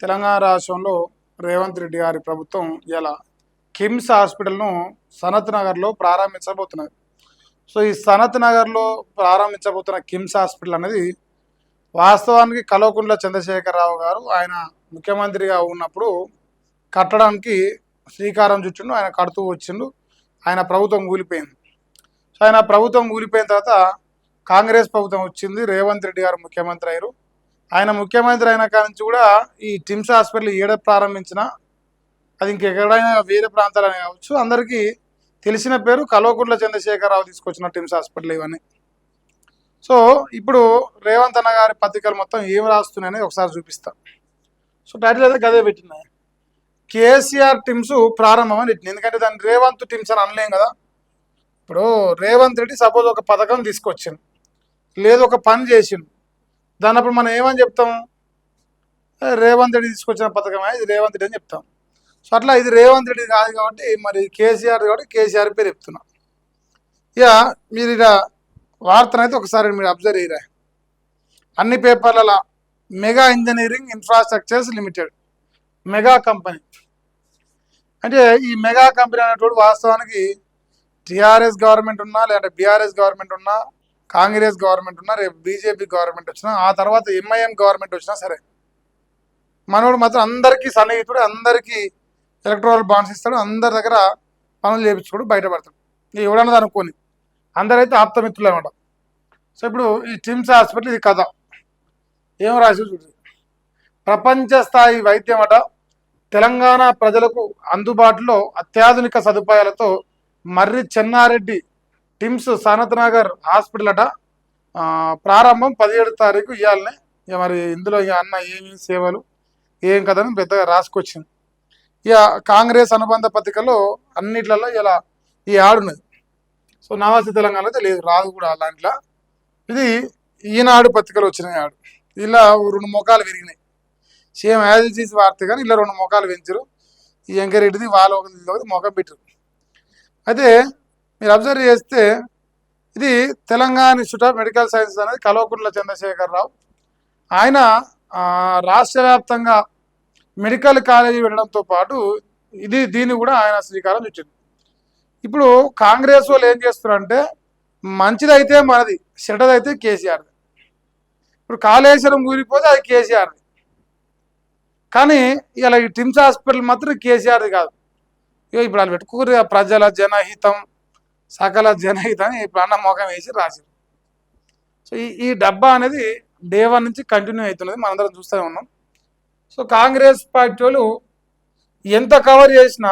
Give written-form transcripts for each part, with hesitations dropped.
తెలంగాణ రాష్ట్రంలో రేవంత్ రెడ్డి గారి ప్రభుత్వం ఇలా కిమ్స్ హాస్పిటల్ను సనత్ నగర్లో ప్రారంభించబోతున్నది. సో ఈ సనత్ నగర్లో ప్రారంభించబోతున్న కిమ్స్ హాస్పిటల్ అనేది వాస్తవానికి కల్వకుంట్ల చంద్రశేఖరరావు గారు ఆయన ముఖ్యమంత్రిగా ఉన్నప్పుడు కట్టడానికి శ్రీకారం చుట్టిండు. ఆయన కడుతూ వచ్చిండు. ఆయన ప్రభుత్వం కూలిపోయింది. సో ఆయన ప్రభుత్వం కూలిపోయిన తర్వాత కాంగ్రెస్ ప్రభుత్వం వచ్చింది. రేవంత్ రెడ్డి గారు ముఖ్యమంత్రి అయ్యారు. ఆయన ముఖ్యమంత్రి అయిన కాడి నుంచి కూడా ఈ టిమ్స్ హాస్పిటల్ ఏడ ప్రారంభించినా అది ఇంకెక్కడైనా వేరే ప్రాంతాలనే కావచ్చు, అందరికీ తెలిసిన పేరు కల్వకుంట్ల చంద్రశేఖరరావు తీసుకొచ్చిన టిమ్స్ హాస్పిటల్ ఇవన్నీ. సో ఇప్పుడు రేవంత్ అన్న గారి పత్రికలు మొత్తం ఏం రాస్తున్నాయని ఒకసారి చూపిస్తా. సో టైటిల్ అయితే గదే పెట్టినాయి, కేసీఆర్ టిమ్స్ ప్రారంభం అని పెట్టింది. ఎందుకంటే దాన్ని రేవంత్ టిమ్స్ అని అనలేం కదా. ఇప్పుడు రేవంత్ రెడ్డి సపోజ్ ఒక పథకం తీసుకొచ్చిండు, లేదు ఒక పని చేసిండు, దాని అప్పుడు మనం ఏమని చెప్తాం, రేవంత్ రెడ్డి తీసుకొచ్చిన పథకమే ఇది రేవంత్ రెడ్డి అని చెప్తాం. సో అట్లా ఇది రేవంత్ రెడ్డి కాదు కాబట్టి మరి కేసీఆర్ కాబట్టి కేసీఆర్ పేరు చెప్తున్నా. ఇక మీరు ఇక వార్తనైతే ఒకసారి మీరు అబ్జర్వ్ అయ్యారా, అన్ని పేపర్లలో mega engineering infrastructures limited mega company. అంటే ఈ మెగా కంపెనీ అనేటువంటి వాస్తవానికి టీఆర్ఎస్ గవర్నమెంట్ ఉన్నా, లేదంటే బీఆర్ఎస్ గవర్నమెంట్ ఉన్నా, కాంగ్రెస్ గవర్నమెంట్ ఉన్నా, రేపు బీజేపీ గవర్నమెంట్ వచ్చినా, ఆ తర్వాత ఎంఐఎం గవర్నమెంట్ వచ్చినా సరే మనోడు మాత్రం అందరికీ సన్నిహితుడు, అందరికీ ఎలక్ట్రల్ బాండ్స్ ఇస్తాడు, అందరి దగ్గర పనులు చేయించుకోడు, బయటపడతాడు. ఎవడన్నది అనుకోని అందరైతే ఆప్తమిత్రులు అనమాట. సో ఇప్పుడు ఈ టిమ్స్ హాస్పిటల్ ఇది కథ ఏం రాసి చూడండి. ప్రపంచ స్థాయి వైద్యం అట, తెలంగాణ ప్రజలకు అందుబాటులో అత్యాధునిక సదుపాయాలతో మర్రి చెన్నారెడ్డి టిమ్స్ సనత్ నగర్ హాస్పిటల్ అట, ప్రారంభం 17 తారీఖు ఇవ్వాలనే. ఇక మరి ఇందులో ఇక అన్న ఏమి సేవలు ఏం కదని పెద్దగా రాసుకొచ్చింది. ఇక కాంగ్రెస్ అనుబంధ పత్రికలో అన్నిట్లలో ఇలా ఈ ఆడున్నది. సో నవాసి తెలంగాణ అయితే లేదు, రాదు కూడా దాంట్లో. ఇది ఈనాడు పత్రికలు వచ్చిన ఆడు, ఇలా 2 మొఖాలు విరిగినాయి. సేమ్ యాజ్ ఇట్ ఈజ్ వార్త కానీ ఇలా 2 మొఖాలు పెంచారు. ఈ వెంకరెడ్డిది వాళ్ళ ఒకటి మొఖం పెట్టారు. అయితే మీరు అబ్జర్వ్ చేస్తే ఇది Telangana institute of medical sciences అనేది కల్వకుంట్ల చంద్రశేఖరరావు. ఆయన రాష్ట్ర వ్యాప్తంగా మెడికల్ కాలేజీ వెళ్ళడంతో పాటు దీన్ని కూడా ఆయన శ్రీకారం చుట్టింది. ఇప్పుడు కాంగ్రెస్ వాళ్ళు ఏం చేస్తున్నారంటే మంచిదైతే మనది, చెడ్డదైతే కేసీఆర్ది. ఇప్పుడు కాళేశ్వరం ఊరిపోతే అది కేసీఆర్ది, కానీ ఇలా ఈ టిమ్స్ హాస్పిటల్ మాత్రం కేసీఆర్ది కాదు. ఇప్పుడు వాళ్ళు పెట్టుకోరు ప్రజల జనహితం సకల జనహితం అని ఇప్పుడు అన్న మోకం వేసి రాశారు. సో ఈ డబ్బా అనేది డే 1 నుంచి కంటిన్యూ అవుతున్నది, మనందరం చూస్తూనే ఉన్నాం. సో కాంగ్రెస్ పార్టీ వాళ్ళు ఎంత కవర్ చేసినా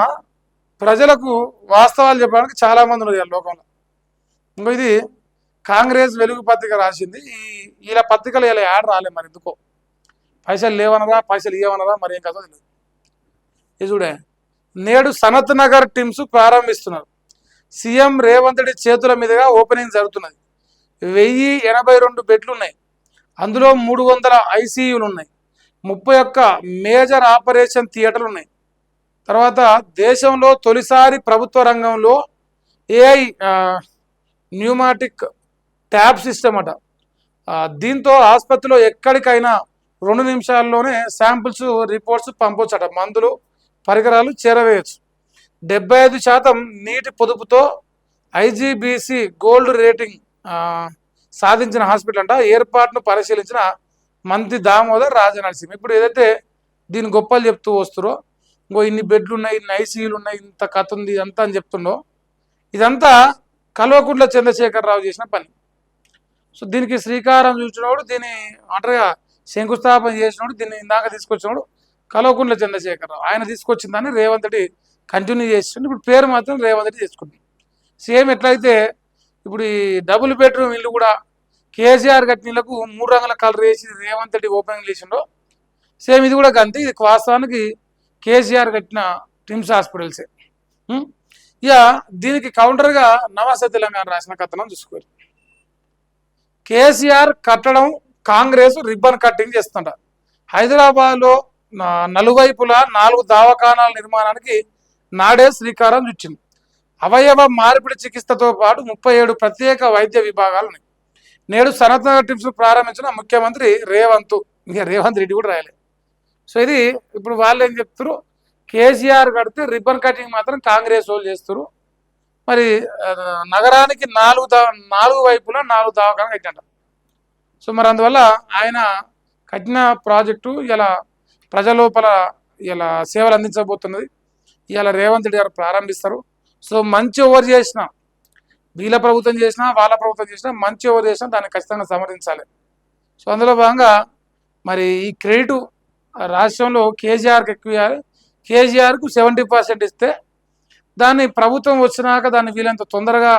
ప్రజలకు వాస్తవాలు చెప్పడానికి చాలామంది ఉన్నారు లోకంలో. ఇంకో ఇది కాంగ్రెస్ వెలుగు పత్రిక రాసింది. ఇలా పత్రికలు ఇలా యాడ్ రాలే, మరి ఎందుకో పైసలు లేవనరా పైసలు ఇవ్వనరా మరి ఏం కదా తెలియదు. ఇది చూడే, నేడు సనత్ నగర్ టిమ్స్ ప్రారంభిస్తున్నారు. సీఎం రేవంత్ రెడ్డి చేతుల మీదుగా ఓపెనింగ్ జరుగుతున్నది. 1082 బెడ్లు ఉన్నాయి, అందులో 300 ఐసీయూలు ఉన్నాయి, 31 మేజర్ ఆపరేషన్ థియేటర్లు ఉన్నాయి. తర్వాత దేశంలో తొలిసారి ప్రభుత్వ రంగంలో ఏఐ న్యూమాటిక్ ట్యాబ్ సిస్టమ్ అట. దీంతో ఆసుపత్రిలో ఎక్కడికైనా 2 నిమిషాల్లోనే శాంపిల్స్ రిపోర్ట్స్ పంపొచ్చట, మందులు పరికరాలు చేరవేయచ్చు. 75% నీటి పొదుపుతో ఐజీబీసీ గోల్డ్ రేటింగ్ సాధించిన హాస్పిటల్ అంట. ఏర్పాటును పరిశీలించిన మంత్రి దామోదర్ రాజనరసింహ. ఇప్పుడు ఏదైతే దీని గొప్పలు చెప్తూ వస్తురో, ఇంకో ఇన్ని బెడ్లు ఉన్నాయి, ఇన్ని ఐసీయూలు ఉన్నాయి, ఇంత కథ ఉంది ఇదంతా అని చెప్తుండో, ఇదంతా కల్వకుంట్ల చంద్రశేఖరరావు చేసిన పని. సో దీనికి శ్రీకారం చూసినోడు, దీన్ని అంటారుగా శంకుస్థాపన చేసినోడు, దీన్ని ఇందాక తీసుకొచ్చినోడు కల్వకుంట్ల చంద్రశేఖరరావు. ఆయన తీసుకొచ్చిన దాన్ని రేవంత్ రెడ్డి కంటిన్యూ చేస్తుండే. ఇప్పుడు పేరు మాత్రం రేవంత్ రెడ్డి చేసుకుంటుంది. సేమ్ ఎట్లయితే ఇప్పుడు ఈ డబుల్ బెడ్రూమ్ ఇల్లు కూడా కేసీఆర్ కట్టినలకు 3 రంగుల కలర్ వేసి రేవంత్ రెడ్డి ఓపెనింగ్ చేసిండో, సేమ్ ఇది కూడా అంతే. ఇది వాస్తవానికి కేసీఆర్ కట్టిన టిమ్స్ హాస్పిటల్సే. ఇక దీనికి కౌంటర్గా నవాస తెలంగాణ రాసిన కథనం చూసుకోరు. కేసీఆర్ కట్టడం కాంగ్రెస్ రిబ్బన్ కట్టింగ్ చేస్తుంట. హైదరాబాద్లో నలువైపులా 4 దవాఖానాల నిర్మాణానికి నాడే శ్రీకారం చుట్టింది. అవయవ మార్పిడి చికిత్సతో పాటు 37 ప్రత్యేక వైద్య విభాగాలు ఉన్నాయి. నేడు సనత్ నగర్ టిమ్స్ ప్రారంభించిన ముఖ్యమంత్రి రేవంత్ రెడ్డి కూడా రాయలే. సో ఇది ఇప్పుడు వాళ్ళు ఏం చెప్తారు, కేసీఆర్ కడితే రిబ్బన్ కటింగ్ మాత్రం కాంగ్రెస్ వాళ్ళు చేస్తారు. మరి నగరానికి నాలుగు వైపులా 4 దవాఖానలు కట్టినట. సో మరి అందువల్ల ఆయన కఠిన ప్రాజెక్టు ఇలా ప్రజలోపల ఇలా సేవలు అందించబోతున్నది. ఇలా రేవంత్ రెడ్డి గారు ప్రారంభిస్తారు. సో మంచి ఎవరు చేసినా, వీళ్ళ ప్రభుత్వం చేసినా వాళ్ళ ప్రభుత్వం చేసినా, మంచి ఎవరు చేసినా దాన్ని ఖచ్చితంగా సమర్థించాలి. సో అందులో భాగంగా మరి ఈ క్రెడిట్ రాష్ట్రంలో కేసీఆర్కి ఎక్కువ ఇవ్వాలి. కేసీఆర్కు 70% ఇస్తే దాన్ని ప్రభుత్వం వచ్చినాక దాన్ని వీళ్ళంత తొందరగా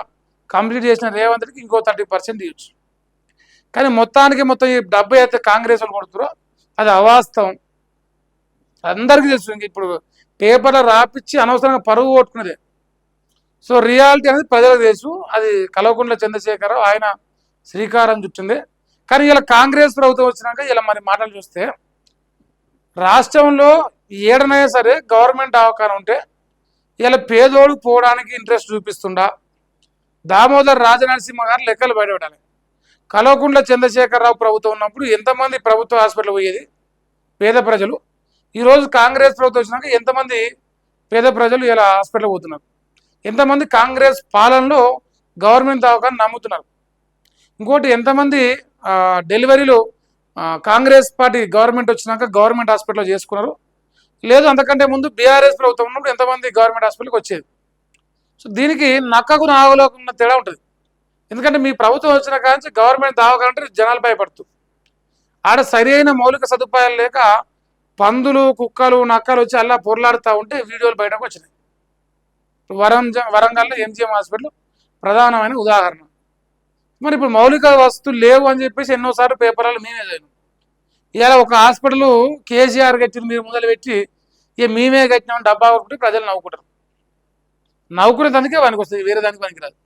కంప్లీట్ చేసిన రేవంత్ రెడ్డికి ఇంకో 30% ఇవ్వచ్చు. కానీ మొత్తం ఈ డబ్బు అయితే కాంగ్రెస్ వాళ్ళు కొడుతురో అది అవాస్తవం, అందరికీ తెలుసు. ఇంక ఇప్పుడు పేపర్లో రాపిచ్చి అనవసరంగా పరుగు కొట్టుకునేదే. సో రియాలిటీ అనేది ప్రజలకు తెలుసు. అది కల్వకుంట్ల చంద్రశేఖరరావు ఆయన శ్రీకారం చుట్టింది. కానీ ఇలా కాంగ్రెస్ ప్రభుత్వం వచ్చినాక ఇలా మరి మాటలు చూస్తే రాష్ట్రంలో ఏడనైనా సరే గవర్నమెంట్ దవాఖాన ఉంటే ఇలా పేదోడు పోవడానికి ఇంట్రెస్ట్ చూపిస్తుండా. దామోదర్ రాజనరసింహ గారు లెక్కలు బయటపెట్టాలి. కల్వకుంట్ల చంద్రశేఖరరావు ప్రభుత్వం ఉన్నప్పుడు ఎంతమంది ప్రభుత్వ హాస్పిటల్ పోయేది పేద ప్రజలు. ఈరోజు కాంగ్రెస్ ప్రభుత్వం వచ్చినాక ఎంతమంది పేద ప్రజలు ఇలా హాస్పిటల్ పోతున్నారు, ఎంతమంది కాంగ్రెస్ పాలనలో గవర్నమెంట్ దవాఖాన నమ్ముతున్నారు. ఇంకోటి ఎంతమంది డెలివరీలు కాంగ్రెస్ పార్టీ గవర్నమెంట్ వచ్చినాక గవర్నమెంట్ హాస్పిటల్లో చేసుకున్నారు. లేదు అంతకంటే ముందు బీఆర్ఎస్ ప్రభుత్వం ఉన్నప్పుడు ఎంతమంది గవర్నమెంట్ హాస్పిటల్కి వచ్చేది. సో దీనికి నక్కకు నాగులకు ఉన్న తేడా ఉంటుంది. ఎందుకంటే మీ ప్రభుత్వం వచ్చిన కాంచి గవర్నమెంట్ దవాఖాన అంటే జనాలు భయపడుతూ ఆడ సరి అయిన మౌలిక సదుపాయాలు లేక పందులు కుక్కలు నక్కలు వచ్చి అలా పొరలాడుతూ ఉంటే వీడియోలు బయటకు వచ్చినాయి. వరంగల్లో ఎంజిఎం హాస్పిటల్ ప్రధానమైన ఉదాహరణ. మరి ఇప్పుడు మౌలిక వస్తువులు లేవు అని చెప్పేసి ఎన్నోసార్లు పేపర్లలో మేమే చదివాం. ఇవాళ ఒక హాస్పిటల్ కేసీఆర్ కట్టిన మీరు మొదలు పెట్టి ఇక మేమే కట్టినామని డబ్బా కొట్టుకుంటే ప్రజలు నవ్వుకుంటారు. నవ్వుకునే దానికే పనికి వస్తుంది, వేరే దానికి పనికిరాదు.